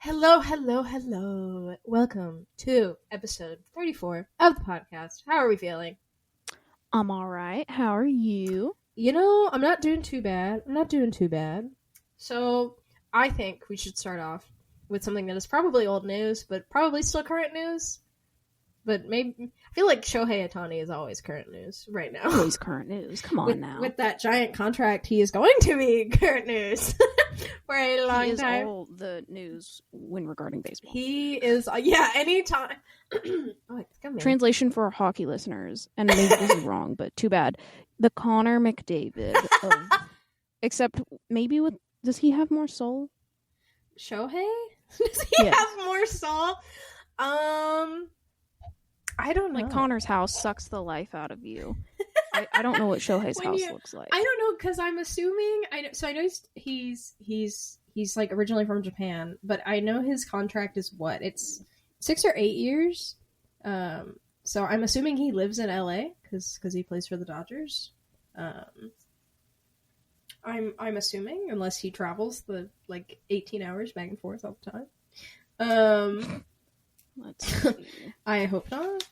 Hello, hello, hello. Welcome to episode 34 of the podcast. How are we feeling? I'm alright. How are you? I'm not doing too bad. So, I think we should start off with something that is probably old news, but probably still current news. But maybe, I feel like Shohei Ohtani is always current news right now. Always current news. Come on now. With that giant contract, he is going to be current news for a long time. He is all the news when regarding baseball. He is, anytime. Translation for hockey listeners, and maybe this is wrong, but too bad. The Connor McDavid of, except maybe with, does he have more soul? Shohei? Does he have more soul? I don't know. Like Connor's house sucks the life out of you. I don't know what Shohei's house looks like. I don't know, because I'm assuming I know he's like originally from Japan, but I know his contract is what? It's 6 or 8 years. So I'm assuming he lives in LA because he plays for the Dodgers. I'm assuming, unless he travels the 18 hours back and forth all the time. Let's see. I hope not.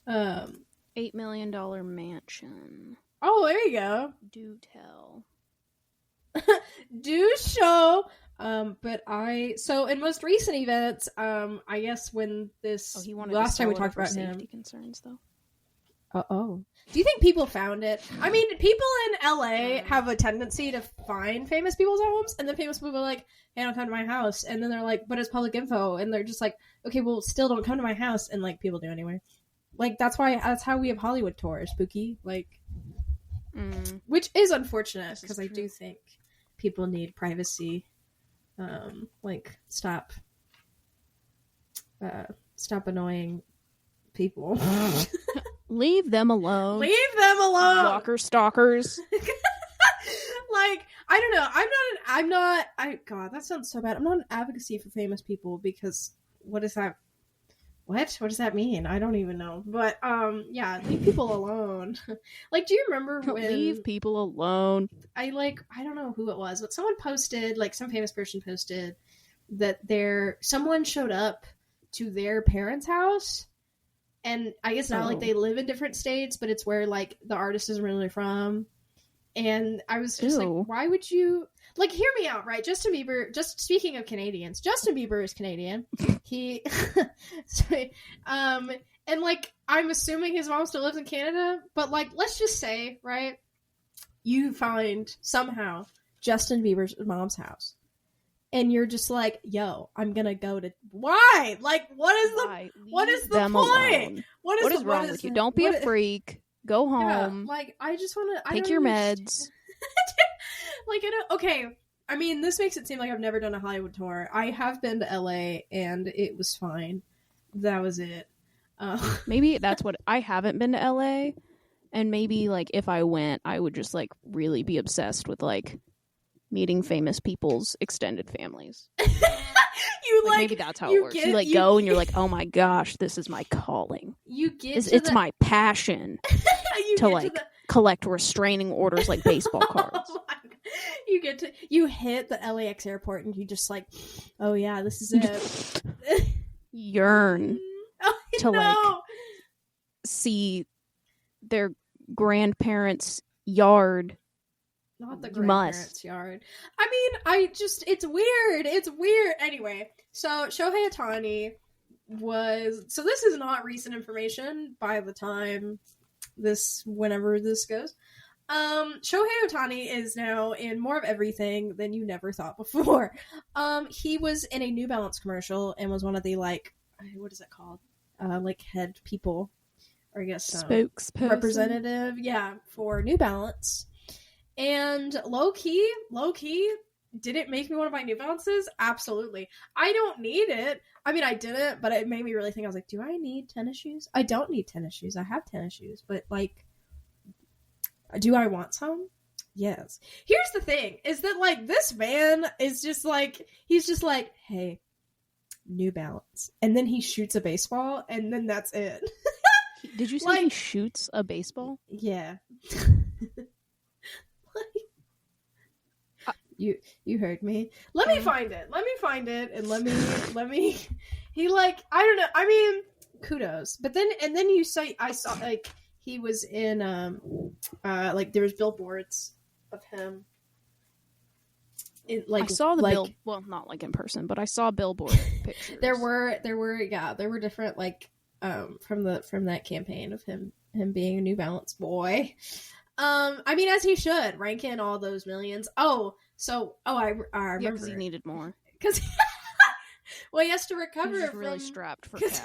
$8 million mansion. Oh, there you go. Do tell. Do show. So in most recent events, I guess when this last time we talked about safety concerns though. Do you think people found it? I mean, people in LA have a tendency to find famous people's homes, and then famous people are like, hey, don't come to my house. And then they're like, but it's public info. And they're just like, okay, well, still don't come to my house. And people do anyway. That's how we have Hollywood tours, Spooky. Which is unfortunate, because I do think people need privacy. Stop annoying people. Leave them alone. Leave them alone. Walker stalkers. I don't know. God, that sounds so bad. I'm not an advocacy for famous people, because what is that? What does that mean? I don't even know. But, leave people alone. Do you remember when... Leave people alone. I don't know who it was, but someone posted, some famous person posted that someone showed up to their parents' house, and I guess not they live in different states, but it's where, the artist is really from. And I was just why would you... hear me out, right? Justin Bieber, just speaking of Canadians, Justin Bieber is Canadian. He... I'm assuming his mom still lives in Canada, but, let's just say, right? You find, somehow, Justin Bieber's mom's house. And you're just like, yo, I'm gonna go to... Why? What is the point? Alone. What is wrong with you? Don't be a freak. Go home. Yeah, I just want to... Take your meds. Okay. I mean, this makes it seem like I've never done a Hollywood tour. I have been to LA, and it was fine. That was it. Maybe that's what... I haven't been to LA, and maybe, if I went, I would just, really be obsessed with, meeting famous people's extended families. Maybe that's how it works. You go and you're like, oh my gosh, this is my calling. It's my passion to collect restraining orders like baseball cards. You hit the LAX airport and you just oh yeah, this is it. Yearn to see their grandparents' yard. Not the grandparents' yard. I mean, it's weird. It's weird. Anyway, so Shohei Ohtani so this is not recent information by the time whenever this goes. Shohei Ohtani is now in more of everything than you never thought before. He was in a New Balance commercial and was one of the, what is it called? Head people, or I guess, spokesperson. Representative, for New Balance. And low key, did it make me want to buy New Balances? Absolutely. I don't need it. I mean, I didn't, but it made me really think. I was like, do I need tennis shoes? I don't need tennis shoes. I have tennis shoes, but do I want some? Yes. Here's the thing, is that this man is just he's just hey, New Balance. And then he shoots a baseball, and then that's it. Did you say he shoots a baseball? Yeah. You heard me. Let me find it. And let me he like, I don't know. I mean, kudos. But then you say, I saw like he was in like there was billboards of him. I saw the well, not like in person, but I saw billboard pictures. There were different like from that campaign of him being a New Balance boy. I mean, as he should, rank in all those millions. I remember because he needed more. Because well, he has to recover. He's really strapped for cash.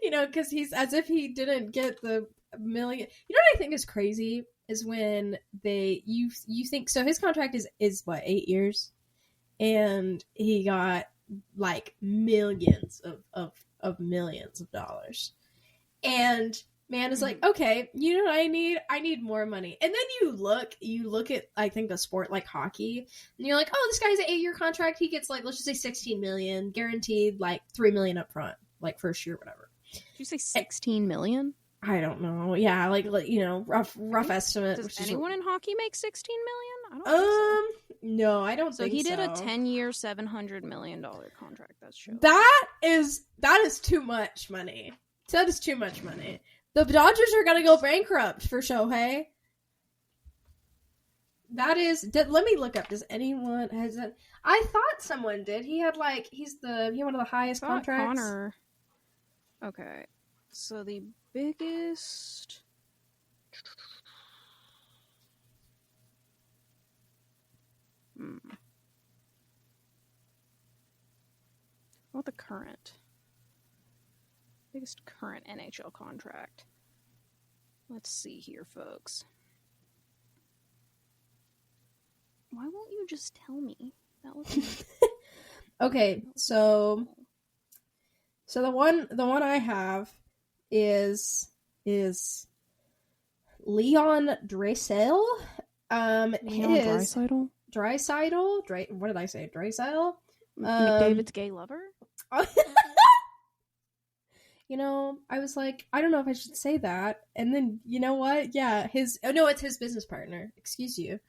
Because he's as if he didn't get the million. You know what I think is crazy is when you think so. His contract is what, 8 years, and he got like millions of millions of dollars, and man is like, okay, you know what I need? I need more money. And then you look at, I think, a sport like hockey, and you're like, oh, this guy's an 8-year contract. He gets like, let's just say 16 million guaranteed, like $3 million up front, like first year, whatever. Did you say 16 million? I don't know. Yeah, like rough estimate. Does anyone in hockey make 16 million? I don't think so. No, I don't think so. He did a 10-year, $700 million contract. That's true. That is too much money. That is too much money. The Dodgers are gonna go bankrupt for Shohei. Let me look up. Does anyone has that? I thought someone did. He had like he had one of the highest contracts. Connor. Okay, so the biggest. What the biggest current NHL contract? Let's see here, folks. Why won't you just tell me? That was okay. So the one I have is Leon Draisaitl. Draisaitl. What did I say? Draisaitl. McDavid's gay lover. I was like, I don't know if I should say that. And then, you know what? Yeah, it's his business partner. Excuse you.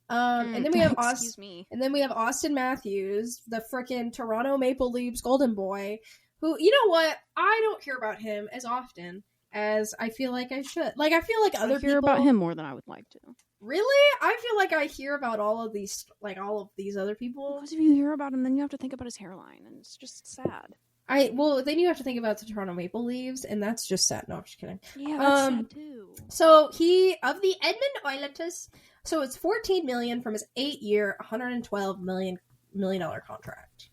And then we have And then we have Austin Matthews, the frickin' Toronto Maple Leafs golden boy, who, you know what? I don't hear about him as often as I feel like I should. Like, I feel like other people hear about him more than I would like to. Really? I feel like I hear about all of these other people. Because if you hear about him, then you have to think about his hairline, and it's just sad. Then you have to think about the Toronto Maple Leafs, and that's just sad. No, I'm just kidding. Yeah, that's sad too. So he of the Edmonton Oilers. So it's $14 million from his 8-year, $112 million contract,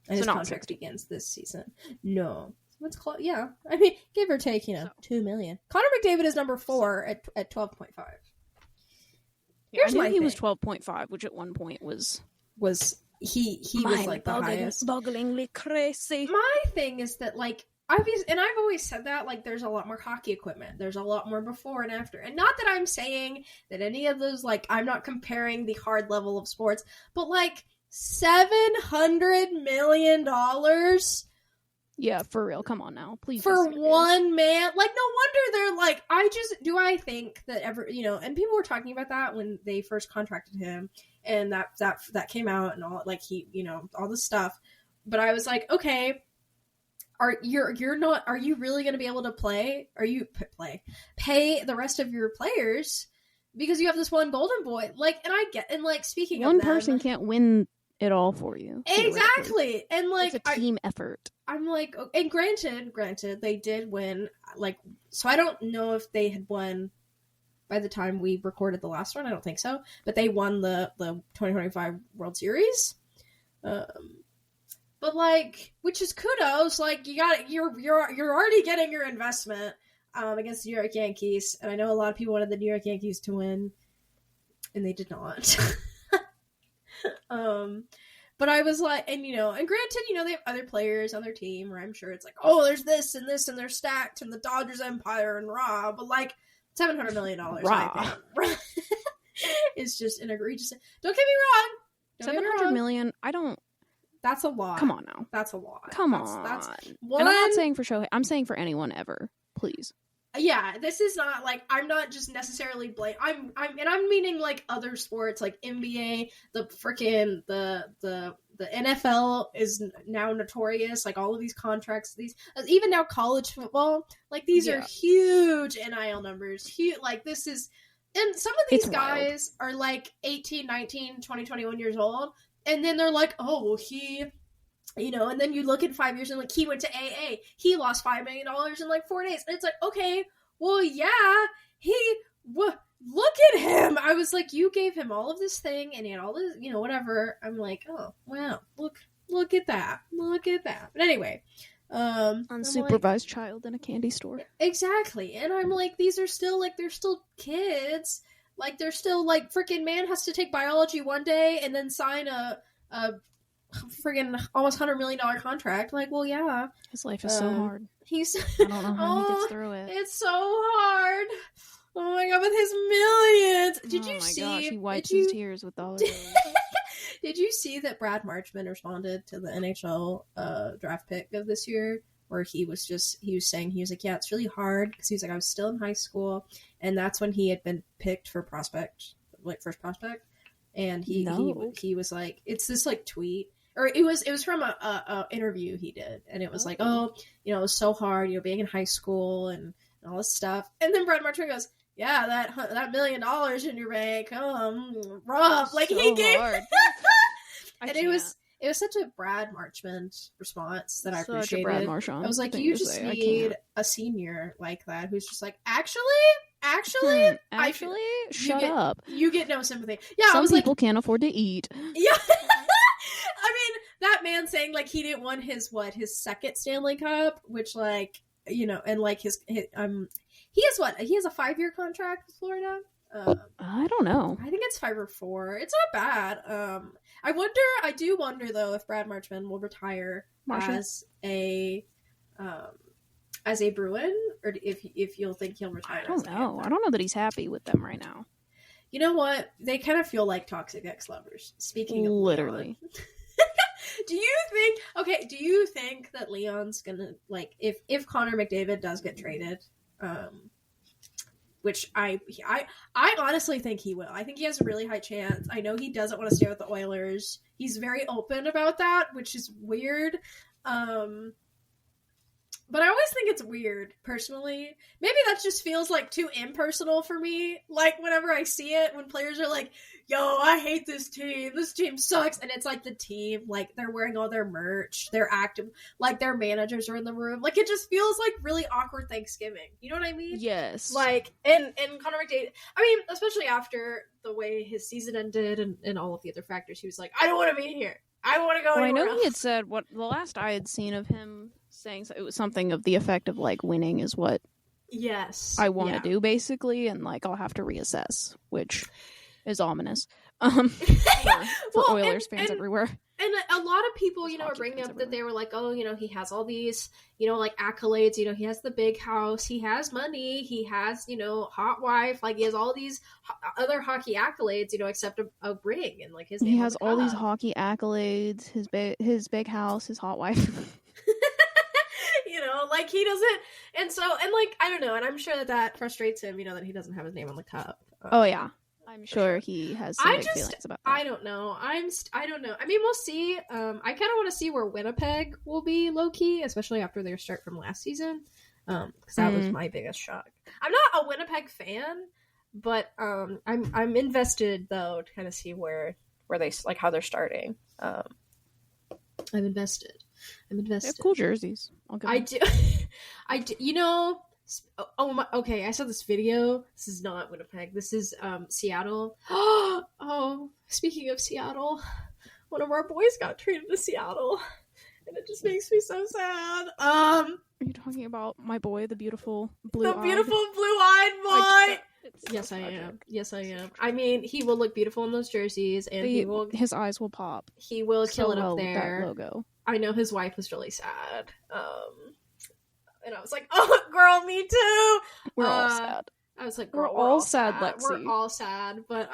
and his contract begins this season. No, what's close? Yeah, I mean, give or take, $2 million. Connor McDavid is number 4 at 12.5. Here's he was 12.5, which at one point was he was like the highest. Bogglingly crazy. My thing is that like I've always said that like there's a lot more hockey equipment. There's a lot more before and after. And not that I'm saying that any of those, like, I'm not comparing the hard level of sports, but like $700 million. Yeah, for real. Come on now, please. For one man, like, no wonder they're like. I think that and people were talking about that when they first contracted him, and that came out and all, like, he, all this stuff. But I was like, okay, are you really going to be able to play? Pay the rest of your players because you have this one golden boy? Like, and I get, and like, speaking one of them, person can't win it all for you. Exactly. And like, it's a team effort. I'm like, and granted, they did win, like, so I don't know if they had won by the time we recorded the last one. I don't think so, but they won the 2025 World Series. But like, which is kudos. Like, you're already getting your investment against the New York Yankees, and I know a lot of people wanted the New York Yankees to win, and they did not. But I was like, and granted, they have other players on their team where I'm sure it's like, oh, there's this, and they're stacked, and the Dodgers empire, and rah, but like, $700 million, I think, is just an egregious. Don't get me wrong. $700 million, I don't. That's a lot. Come on now. That's a lot. Come on. That's one... And I'm not saying for Shohei. I'm saying for anyone ever. Please. yeah, this is not like, I'm not just necessarily blame. I'm meaning like other sports, like NBA, the freaking the NFL is now notorious. Like all of these contracts, these even now college football, like these are huge NIL numbers. Huge, like this is, and some of these guys are like 18, 19, 20, 21 years old, and then they're like, oh, well, he. You know, and then you look at 5 years and like he went to AA, he lost $5 million in like 4 days, and it's like, okay, well, yeah, look at him. I was like, you gave him all of this thing, and he had all this, you know, whatever. I'm like, oh wow, look at that. But anyway, unsupervised like, child in a candy store. Exactly, and I'm like, these are still like, they're still kids. Like they're still like, freaking man has to take biology one day and then sign a friggin' almost $100 million contract. Like, well, yeah, his life is so hard. I don't know how he gets through it. It's so hard. Oh my god, with his millions. Did you see? Gosh, he wipes his tears with all of those. Did you see that Brad Marchman responded to the NHL draft pick of this year, where he was saying, he was like, yeah, it's really hard because he was like, I was still in high school, and that's when he had been picked for prospect, like first prospect, and he was like, it's this like tweet. Or it was from a interview he did, and it was like, oh, you know, it was so hard, you know, being in high school and all this stuff. And then Brad Marchand goes, yeah, that $1 million in your bank, rough. Like so he gave, and it was such a Brad Marchand response that I appreciated. Brad Marchand. I was like, you just need a senior like that who's just like, actually, shut up. You get no sympathy. Yeah, some I was people can't afford to eat. Yeah. I mean, that man saying like he didn't want his second Stanley Cup, which like, you know, and like his he has a 5-year contract with Florida. I don't know. I think it's 5 or 4. It's not bad. I do wonder though if Brad Marchman will retire as a Bruin, or if you'll think he'll retire. I don't know. I don't know that he's happy with them right now. You know what? They kind of feel like toxic ex-lovers. Speaking of literally. Do you think that Leon's gonna, like, if Connor McDavid does get traded, which I honestly think he will. I think he has a really high chance. I know he doesn't want to stay with the Oilers. He's very open about that, which is weird. But I always think it's weird, personally. Maybe that just feels, like, too impersonal for me. Like, whenever I see it, when players are like, yo, I hate this team. This team sucks. And it's, like, the team. Like, they're wearing all their merch. They're active. Like, their managers are in the room. Like, it just feels like really awkward Thanksgiving. You know what I mean? Yes. Like, and Connor McDavid, I mean, especially after the way his season ended and all of the other factors, he was like, I don't want to be here. I want to go anywhere else. He had said, what the last I had seen of him saying, it was something of the effect of, like, winning is what I want to do, basically, and, like, I'll have to reassess, which is ominous for Oilers fans everywhere. And a lot of people, you know, are bringing up that they were like, oh, you know, he has all these, you know, like, accolades. You know, he has the big house. He has money. He has, you know, hot wife. Like, he has all these other hockey accolades, you know, except a ring. And, like, his name he has all these hockey accolades, his big house, his hot wife. You know, like, he doesn't. And so, and, like, I don't know. And I'm sure that frustrates him, you know, that he doesn't have his name on the cup. Oh, yeah. I'm sure he has some big feelings about that. I don't know. I don't know. I mean, we'll see. I kind of want to see where Winnipeg will be low-key, especially after their start from last season. Because that was my biggest shock. I'm not a Winnipeg fan, but I'm invested, though, to kind of see where they, like, how they're starting. I'm invested. They have cool jerseys. I do. You know... Oh my, okay, I saw this video. This is not Winnipeg. This is Seattle. Oh, speaking of Seattle, one of our boys got traded to Seattle, and it just makes me so sad. Are you talking about my boy, the beautiful blue-eyed boy? Yes, I am. Yes, I am. I mean, he will look beautiful in those jerseys, and his eyes will pop. He will kill it up there. That logo. I know his wife was really sad. And I was like, oh, girl, me too. We're all sad. I was like, girl, we're all sad, Lexi. We're all sad, but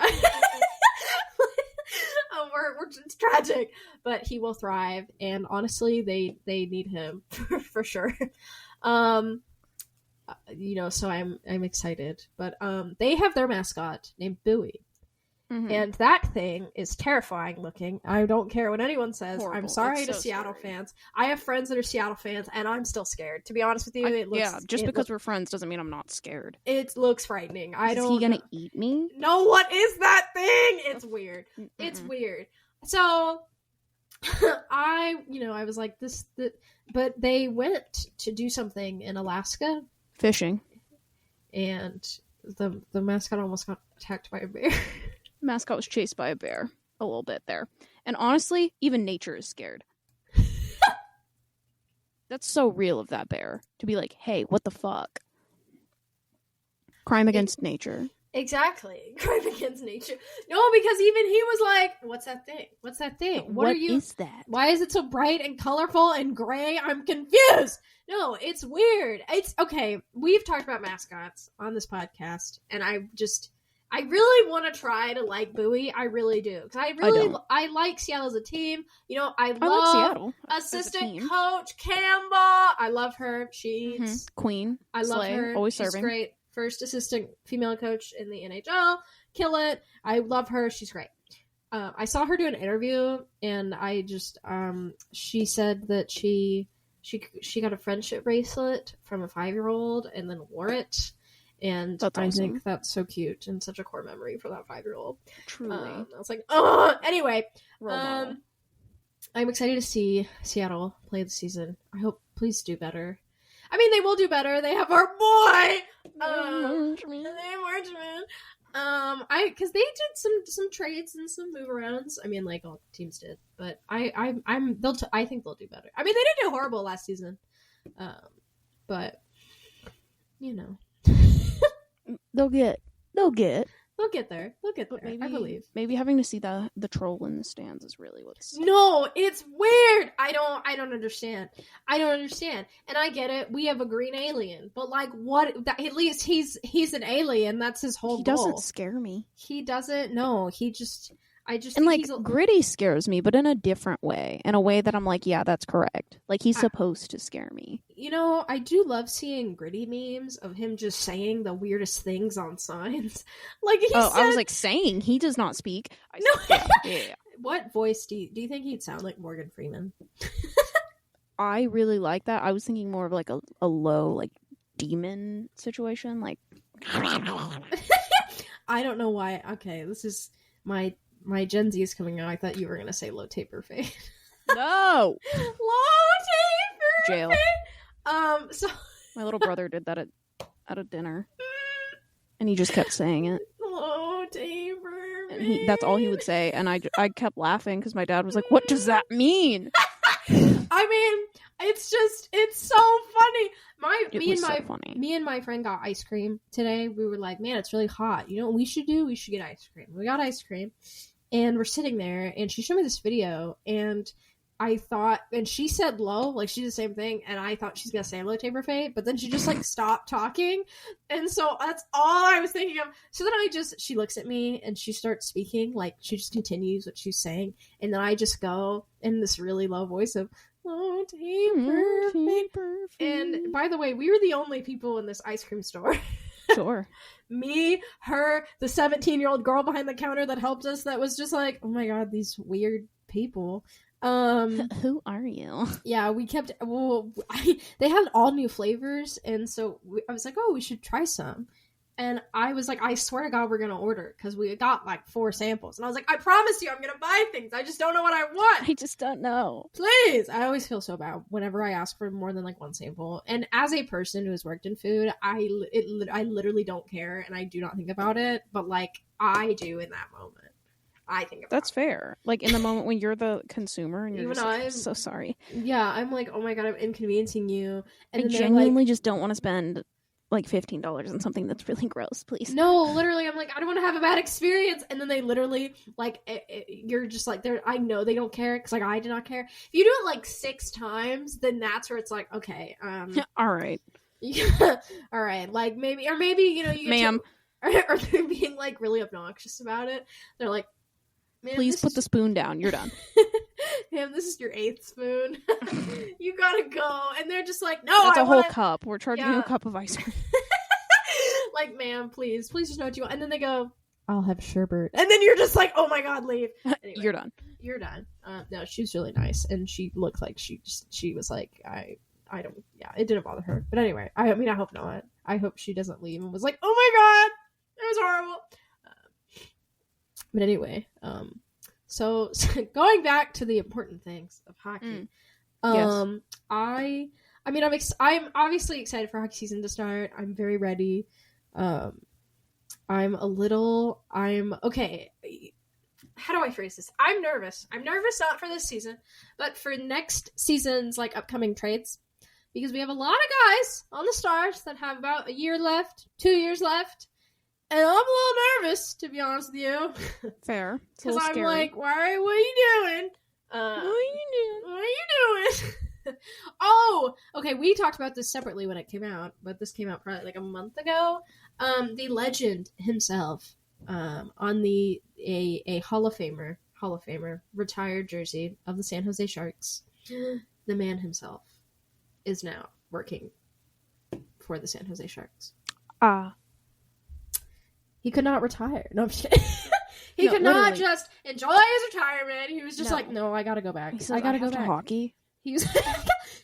it's tragic. But he will thrive, and honestly, they need him for sure. so I'm excited. But they have their mascot named Bowie. Mhm. And that thing is terrifying looking. I don't care what anyone says. Horrible. I'm sorry It's to so Seattle scary. fans. I have friends that are Seattle fans, and I'm still scared. To be honest with you, just because we're friends doesn't mean I'm not scared. it looks frightening. Is he gonna eat me? No, what is that thing? It's weird. Mm-mm. It's weird. So I was like but they went to do something in Alaska, Fishing. and the mascot almost got attacked by a bear. Mascot was chased by a bear a little bit there. And honestly, even nature is scared. That's so real of that bear. To be like, hey, what the fuck? Crime against nature. Exactly. Crime against nature. No, because even he was like, what's that thing? What's that thing? What is that? Why is it so bright and colorful and gray? I'm confused. No, it's weird. It's okay. We've talked about mascots on this podcast, and I really want to try to like Bowie. I really do. Because I like Seattle as a team. I love like Seattle assistant coach Campbell. I love her. She's Queen. I love Slay, her. Always She's serving. great. First assistant female coach in the NHL. Kill it. I love her. She's great. I saw her do an interview, and I just she said that she got a friendship bracelet from a 5-year-old and then wore it. And That's awesome. I think that's so cute and such a core memory for that 5-year-old. Truly. I was like, oh. Anyway, Role model. I'm excited to see Seattle play the season. I hope, please do better. I mean, they will do better. They have our boy, Marchman. because they did some trades and some move arounds. I mean, like all teams did, but I think they'll do better. I mean, they didn't do horrible last season, but They'll get they'll get there. But maybe, I believe. Maybe having to see the troll in the stands is really what's... No, it's weird. I don't understand. And I get it. We have a green alien, but like, what? At least he's an alien. That's his whole He goal. doesn't scare me. He doesn't. No, I just And think like Gritty scares me, but in a different way. In a way that I'm like, yeah, that's correct. Like he's supposed to scare me. I do love seeing Gritty memes of him just saying the weirdest things on signs. Like I was like saying he does not speak. Yeah. What voice do you think he'd sound like? Morgan Freeman? I really like that. I was thinking more of like a low like demon situation. Like I don't know why. Okay, this is my Gen Z is coming out. I thought you were gonna say low taper fade. No. Low taper Jail. fade. So my little brother did that at a dinner, and he just kept saying it. Low taper fade. And that's all he would say, and I kept laughing because my dad was like, "What does that mean?" I mean, it's so funny. Me and my friend got ice cream today. We were like, man, it's really hot. You know what we should do? We should get ice cream. We got ice cream, and we're sitting there, and she showed me this video, and I thought, and she said low, like she did the same thing, and I thought she's gonna say low taper fade, but then she just like stopped talking, and so that's all I was thinking of. So then she looks at me and she starts speaking, like she just continues what she's saying, and then I just go in this really low voice of low taper fade. And by the way, we were the only people in this ice cream store. Sure. Me, her, the 17-year-old girl behind the counter that helped us, that was just like, oh my god, these weird people. Who are you? Yeah, we kept. Well, they had all new flavors, and so I was like, "Oh, we should try some." And I was like, "I swear to God, we're gonna order," because we got like 4 samples, and I was like, "I promise you, I'm gonna buy things. I just don't know what I want. I just don't know." Please." I always feel so bad whenever I ask for more than like 1 sample. And as a person who has worked in food, I literally don't care, and I do not think about it. But like I do in that moment. I think about that's fair. Like in the moment when you're the consumer and you're Even just like, I'm I'm so sorry. Yeah, I'm like, oh my god, I'm inconveniencing you. And I then genuinely just don't want to spend like $15 on something that's really gross, please. No, literally, I'm like, I don't want to have a bad experience. And then they literally, like, you're just like, I know they don't care, because like I do not care. If you do it like 6 times, then that's where it's like, okay, all right, yeah, all right, like maybe you know, you get ma'am. or they're being like really obnoxious about it. They're like, Man, Please put the spoon down. You're done. Ma'am, this is your 8th spoon. You gotta go. And they're just like, no, That's I a whole wanna... cup. We're charging you a cup of ice cream. Like, ma'am, please just know what you want. And then they go, I'll have sherbet. And then you're just like, oh my god, leave. Anyway, You're done. You're done. No, she was really nice, and she looked like she was like, I don't, yeah, it didn't bother her. But anyway, I mean, I hope not. I hope she doesn't leave and was like, oh my god, it was horrible. But anyway, so going back to the important things of hockey. Yes. I'm obviously excited for hockey season to start. I'm very ready. Okay. How do I phrase this? I'm nervous. I'm nervous not for this season, but for next season's like upcoming trades, because we have a lot of guys on the Stars that have about a year left, 2 years left, and I'm a little nervous, to be honest with you. Fair. Because I'm scary. like, what are you doing? What are you doing? Oh, okay. We talked about this separately when it came out, but this came out probably like a month ago. The legend himself, on a Hall of Famer retired jersey of the San Jose Sharks, the man himself is now working for the San Jose Sharks. He could not retire. No, I'm just kidding. He could not just enjoy his retirement. He was just like, no, I gotta go back. I gotta go back. Hockey. He was.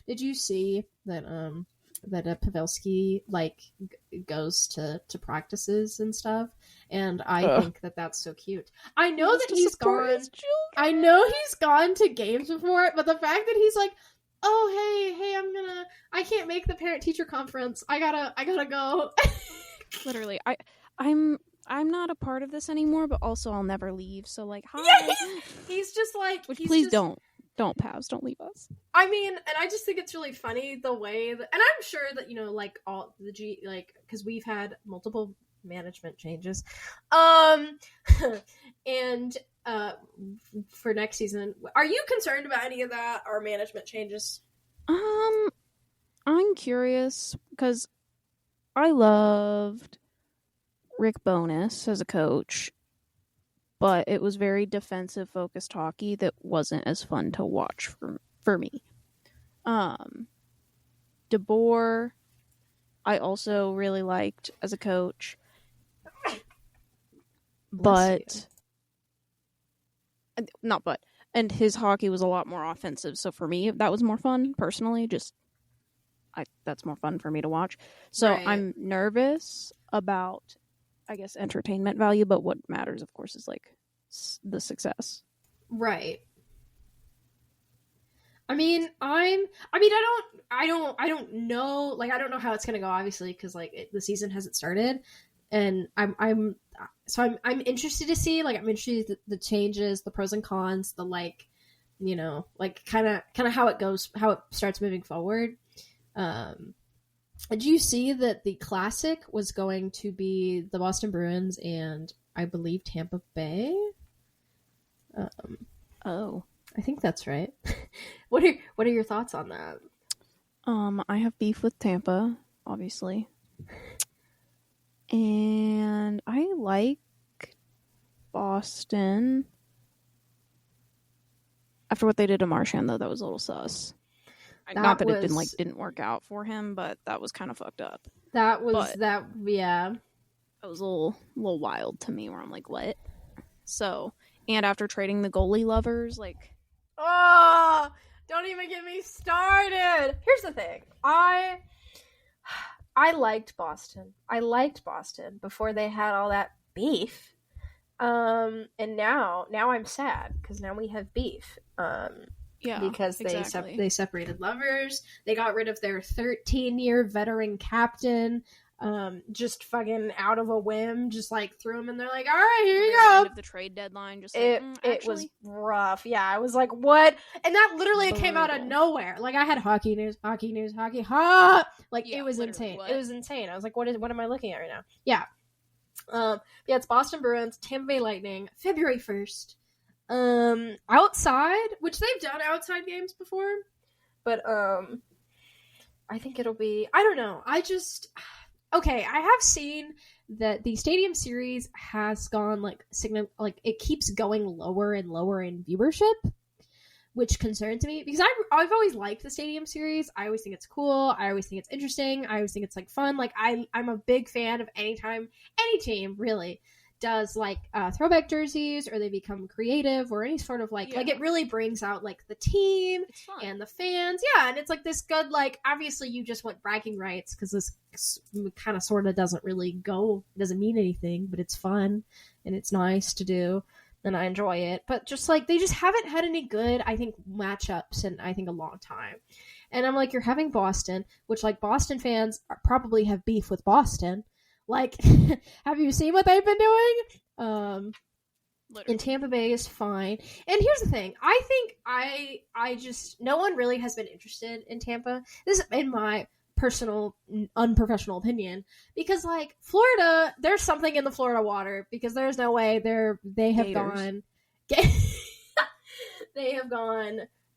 Did you see that? That Pavelski goes to practices and stuff, and I think that's so cute. I know that he's gone. I know he's gone to games before, but the fact that he's like, oh hey, I can't make the parent teacher conference. I gotta go. Literally, I'm not a part of this anymore, but also I'll never leave. So like, hi. Yeah, he's just like, please don't, Pavs, don't leave us. I mean, and I just think it's really funny the way that, and I'm sure that like all the because we've had multiple management changes, and for next season, are you concerned about any of that or management changes? I'm curious because I loved Rick Bowness as a coach, but it was very defensive focused hockey that wasn't as fun to watch for me. DeBoer, I also really liked as a coach, and his hockey was a lot more offensive. So for me, that was more fun personally. That's more fun for me to watch. So right. I'm nervous about, I guess, entertainment value, but what matters, of course, is like the success. Right. I mean, I don't know. Like, I don't know how it's gonna go, obviously, because like the season hasn't started, and I'm interested to see. Like, I'm interested in the changes, the pros and cons, the like kind of how it goes, how it starts moving forward. Did you see that the Classic was going to be the Boston Bruins and I believe Tampa Bay? I think that's right. What are your thoughts on that? I have beef with Tampa, obviously. And I like Boston. After what they did to Marchand, though, that was a little sus. Not that it didn't work out for him, but that was kind of fucked up. Yeah. It was a little wild to me, where I'm like, what? So, and after trading the goalie lovers, like, oh, don't even get me started. Here's the thing. I liked Boston. I liked Boston before they had all that beef. And now I'm sad because now we have beef. Yeah, because exactly. they separated lovers. They got rid of their 13-year veteran captain, just fucking out of a whim, just like threw him, and they're like, "All right, here you go." End of the trade deadline, just it was rough. Yeah, I was like, "What?" And that literally came out of nowhere. Like, I had hockey news, like it was insane. What? It was insane. I was like, "What am I looking at right now?" Yeah, it's Boston Bruins, Tampa Bay Lightning, February 1st. Outside, which they've done outside games before, but I think it'll be, I don't know, okay, I have seen that the Stadium Series has gone like it keeps going lower and lower in viewership, which concerns me because I've always liked the Stadium Series. I always think it's cool. I always think it's interesting. I always think it's like fun. Like I'm a big fan of anytime any team really does like throwback jerseys or they become creative or any sort of like it really brings out like the team and the fans. Yeah, and it's like this good like obviously you just want bragging rights because this kind of sort of doesn't mean anything, but it's fun and it's nice to do. And I enjoy it, but just like they just haven't had any good, I think, matchups in I think a long time. And I'm like, you're having Boston, which like Boston fans probably have beef with Boston. Like, have you seen what they've been doing? In Tampa Bay is fine. And here's the thing, I think I just no one really has been interested in Tampa. This is in my personal unprofessional opinion because like Florida there's something in the Florida water because there's no way they have gone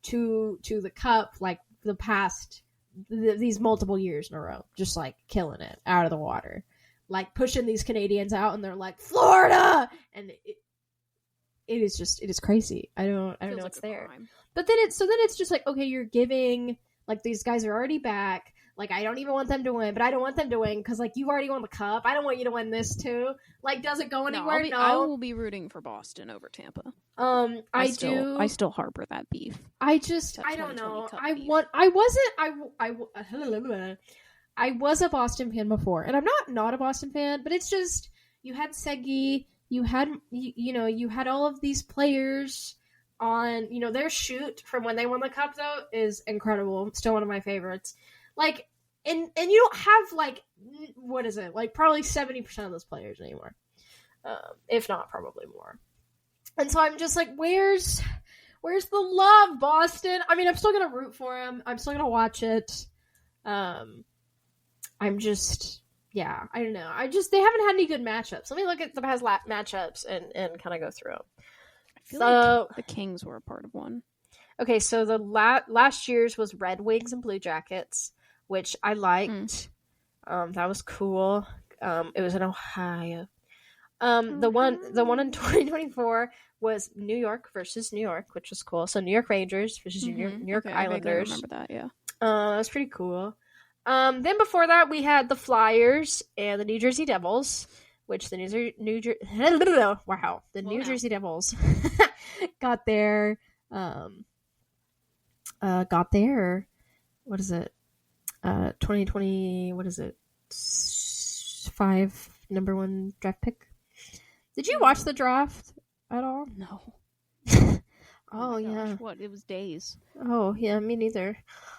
to the cup like the past these multiple years in a row just like killing it out of the water like pushing these Canadians out and they're like Florida and it is crazy. I don't know what's there crime. But then it's just like okay you're giving like these guys are already back. Like, I don't even want them to win, but I don't want them to win because, like, you already won the cup. I don't want you to win this, too. Like, does it go anywhere? No. I will be rooting for Boston over Tampa. I still harbor that beef. I don't know. I was a Boston fan before, and I'm not a Boston fan, but it's just, you had Segi, you had all of these players on, their shoot from when they won the cup, though, is incredible. Still one of my favorites. Like, and you don't have, like, what is it? Like, probably 70% of those players anymore. If not, probably more. And so I'm just like, where's the love, Boston? I mean, I'm still going to root for him. I'm still going to watch it. I'm just, yeah, I don't know. they haven't had any good matchups. Let me look at the past matchups and kind of go through them. I feel like the Kings were a part of one. Okay, so the last year's was Red Wings and Blue Jackets, which I liked. That was cool. It was in Ohio. The one in 2024 was New York versus New York, which was cool. So New York Rangers versus New York Islanders. I remember that, yeah. That was pretty cool. Then before that, we had the Flyers and the New Jersey Devils, which the New Jersey Devils got their what is it? 2020, what is it? 5 number 1 draft pick. Did you watch the draft at all? No. Oh yeah. Gosh, what? It was days. Oh yeah, me neither.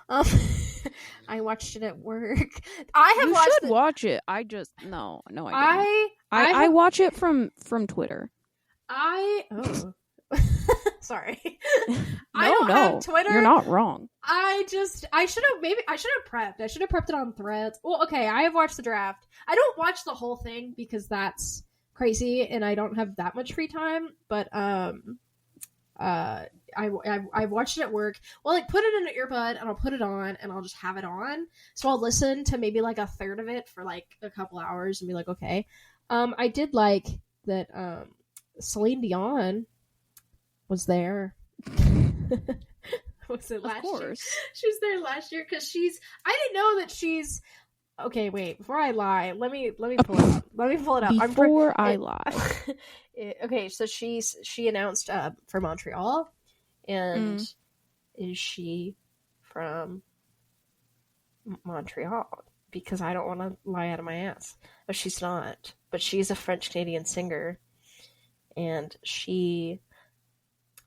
I watched it at work. You should watch it. I just no, I didn't. I watch it from Twitter. Sorry. I don't have Twitter. You're not wrong. I should have prepped. I should have prepped it on Threads. Well, okay, I have watched the draft. I don't watch the whole thing because that's crazy and I don't have that much free time, but I watched it at work. Well, like put it in an earbud and I'll put it on and I'll just have it on. So I'll listen to maybe like a third of it for like a couple hours and be like, okay. I did like that Celine Dion was there. Was it last year? She was there last year because I didn't know that she's. Okay, wait. Before I lie, let me pull it up. Let me pull it up. Before I lie. Okay, so she announced for Montreal, and is she from Montreal? Because I don't want to lie out of my ass. But she's not. But she's a French Canadian singer, and she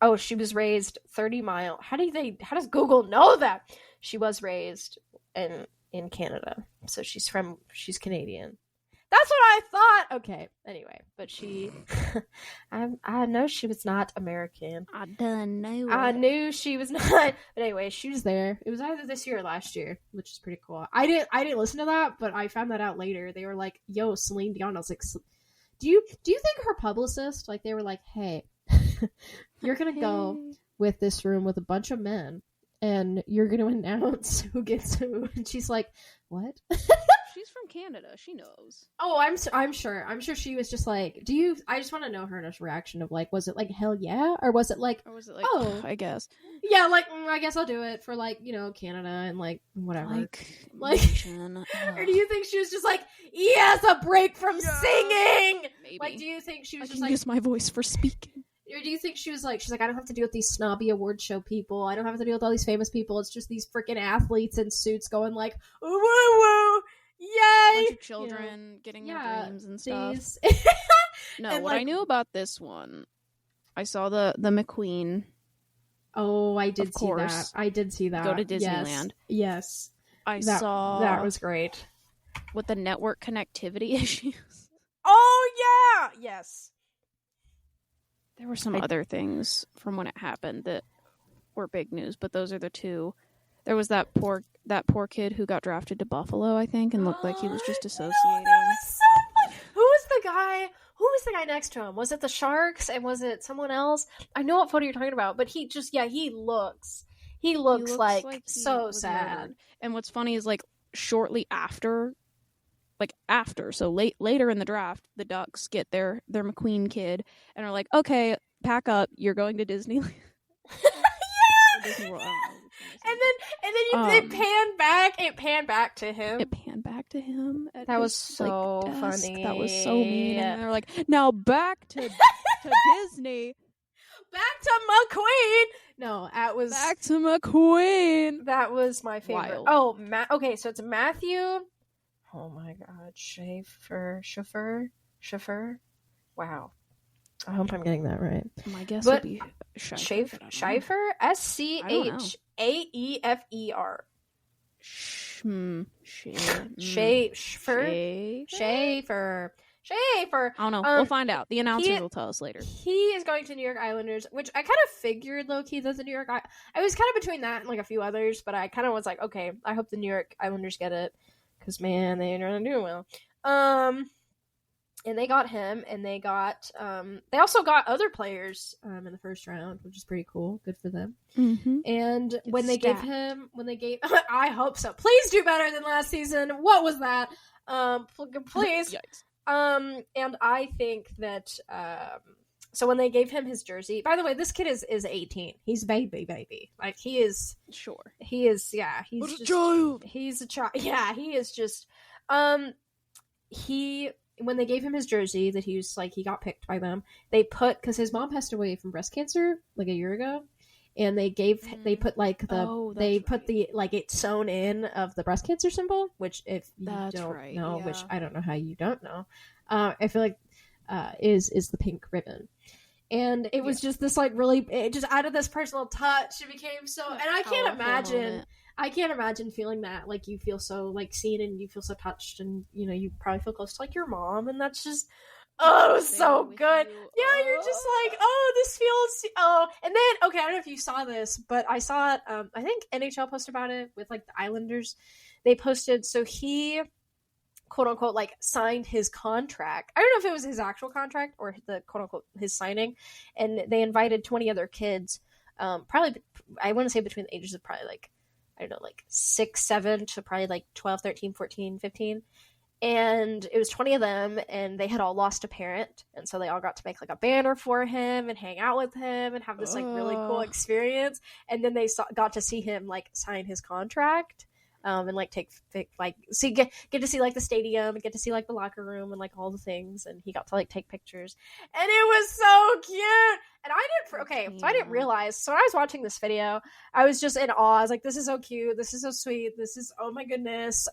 was raised 30 miles. How does Google know that? She was raised in Canada. So she's Canadian. That's what I thought. Okay. Anyway, but I know she was not American. I done knew it. I knew she was not. But anyway, she was there. It was either this year or last year, which is pretty cool. I didn't listen to that, but I found that out later. They were like, "Yo, Celine Dion." I was like, "Do you think her publicist like they were like, hey, you're gonna go with this room with a bunch of men, and you're gonna announce who gets who?" And she's like, "What?" She she's from Canada. She knows. Oh, I'm sure. I'm sure she was just like, I just want to know her initial reaction of like, was it like, hell yeah? Or was it like, oh, I guess. Yeah, like, I guess I'll do it for like, Canada and like, whatever. Like or do you think she was just like, yes, a break from singing? Maybe. Like, do you think she was just like, use my voice for speaking? Or do you think she's like, I don't have to deal with these snobby award show people. I don't have to deal with all these famous people. It's just these freaking athletes in suits going like, woo woo, yay! A bunch of children getting their dreams and stuff. No, and what I knew about this one, I saw the McQueen. Oh, I did see that. I did see that. Go to Disneyland. Yes. I saw that was great. With the network connectivity issues. Oh yeah, yes. There were some other things from when it happened that were big news, but those are the two. There was that poor kid who got drafted to Buffalo, I think, and looked like he was just associating. No, that was so funny. Who was the guy next to him? Was it the Sharks and was it someone else? I know what photo you're talking about, but he looks like so sad. Murdered. And what's funny is like shortly after, so later in the draft, the Ducks get their McQueen kid and are like, okay, pack up, you're going to Disneyland. Yeah. Disney World. And then it panned back to him. It panned back to him. That was so funny. That was so mean. And they're like, now back to Disney. Back to McQueen. No, that was back to McQueen. That was my favorite. Wild. Oh, okay, so it's Matthew. Oh my God, Chauffeur. Wow, I hope I'm getting that right. My guess would be Schaefer. SCHAEFER. Schaefer. I don't know. We'll find out. The announcers will tell us later. He is going to New York Islanders, which I kind of figured low-key that the New York... I was kind of between that and like a few others, but I kind of was like, okay, I hope the New York Islanders get it. Because, man, they ain't really doing well. And they got him, and they also got other players in the first round, which is pretty cool. Good for them. Mm-hmm. And when they gave I hope so. Please do better than last season. What was that? Please. Yikes. And I think that, so when they gave him his jersey, by the way, this kid is 18. He's baby. Like, he is. Sure. He is, yeah. He's just a child. He's a child. Yeah, he is just, when they gave him his jersey that he was like, he got picked by them, because his mom passed away from breast cancer like a year ago. And they put like it sewn in of the breast cancer symbol, which if you don't know, which I don't know how you don't know, I feel like is the pink ribbon. And it was just this like really, it just added this personal touch. It became so, and I can't imagine feeling that. Like, you feel so like seen and you feel so touched, and you probably feel close to like your mom, and that's just so good. Yeah, you're just like, this feels, and then, okay, I don't know if you saw this, but I saw it, I think NHL posted about it with like the Islanders. They posted, so he, quote unquote, like signed his contract. I don't know if it was his actual contract or the quote unquote his signing, and they invited 20 other kids, probably, I want to say between the ages of probably like, I don't know, like 6, 7 to probably like 12, 13, 14, 15. And it was 20 of them, and they had all lost a parent, and so they all got to make like a banner for him and hang out with him and have this like really cool experience. And then they got to see him like sign his contract, and like get to see like the stadium and get to see like the locker room and like all the things. And he got to like take pictures, and it was so cute. And I didn't realize. So when I was watching this video, I was just in awe. I was like, this is so cute. This is so sweet. This is, oh my goodness.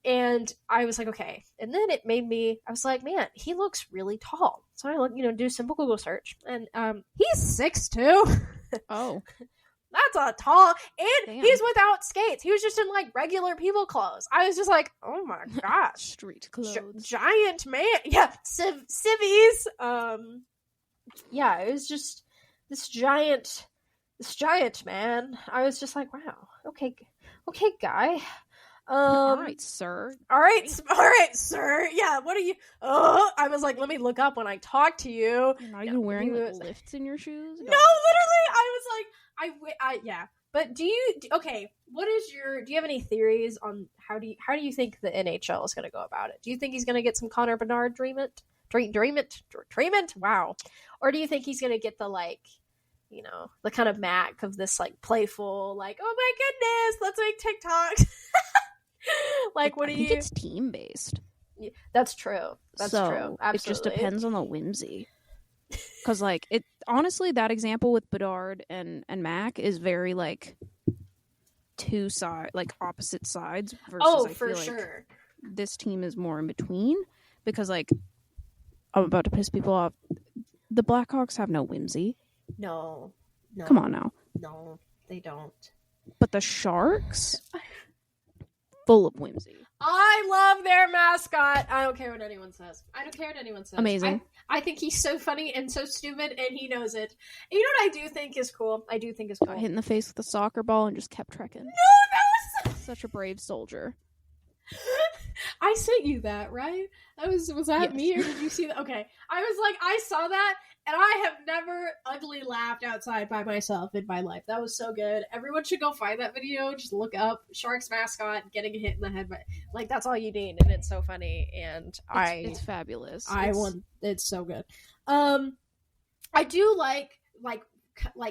And I was like, okay. And then it made me, I was like, man, he looks really tall. So I do a simple Google search, and he's 6'2". Oh. That's a tall, and damn. He's without skates. He was just in like regular people clothes. I was just like, oh my gosh. Street clothes. Giant man. Yeah. Civvies. Yeah, it was just this giant man. I was just like, wow. Okay, guy. All right, sir. All right, sir. Yeah, what are you? I was like, let me look up when I talk to you. You're not even wearing like lifts in your shoes? No, literally, I was like, yeah. But do you have any theories on how do you think the NHL is going to go about it? Do you think he's going to get some Connor Bedard treatment? Wow. Or do you think he's going to get the the kind of Mac of this playful, oh my goodness, let's make TikToks. What do you? I think it's team based. Yeah, that's true. That's true. Absolutely. It just depends on the whimsy. Because it honestly, that example with Bedard and Mac is very two side opposite sides. Versus, I feel sure. This team is more in between because I'm about to piss people off. The Blackhawks have no whimsy. No. Come on now. No, they don't. But the Sharks, full of whimsy. I love their mascot. I don't care what anyone says. Amazing. I think he's so funny and so stupid, and he knows it. And you know what I do think is cool? Got hit in the face with a soccer ball and just kept trekking. No, that was such a brave soldier. I sent you that, right? Was that yes. me, or did you see that? Okay. I was I saw that, and I have never ugly laughed outside by myself in my life. That was so good. Everyone should go find that video. Just look up Sharks mascot getting hit in the head. But that's all you need, and it's so funny. And it's fabulous. It's so good. I do like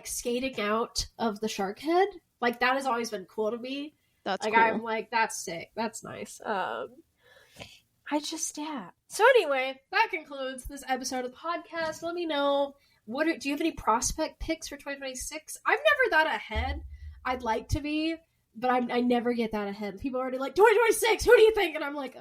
skating out of the shark head. That has always been cool to me. That's cool. I'm that's sick. That's nice. So anyway, that concludes this episode of the podcast. Let me know, do you have any prospect picks for 2026? I'm never that ahead. I'd like to be, but I never get that ahead. People are already 2026, who do you think? And I'm I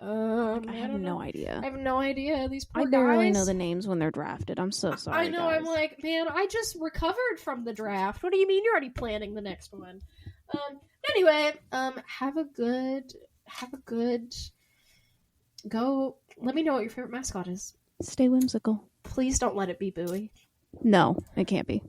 have no idea. I have no idea. These poor guys. I barely know the names when they're drafted. I'm so sorry, I know, guys. I'm man, I just recovered from the draft. What do you mean you're already planning the next one? Anyway, have a good go. Let me know what your favorite mascot is. Stay whimsical. Please don't let it be Bowie. No, it can't be.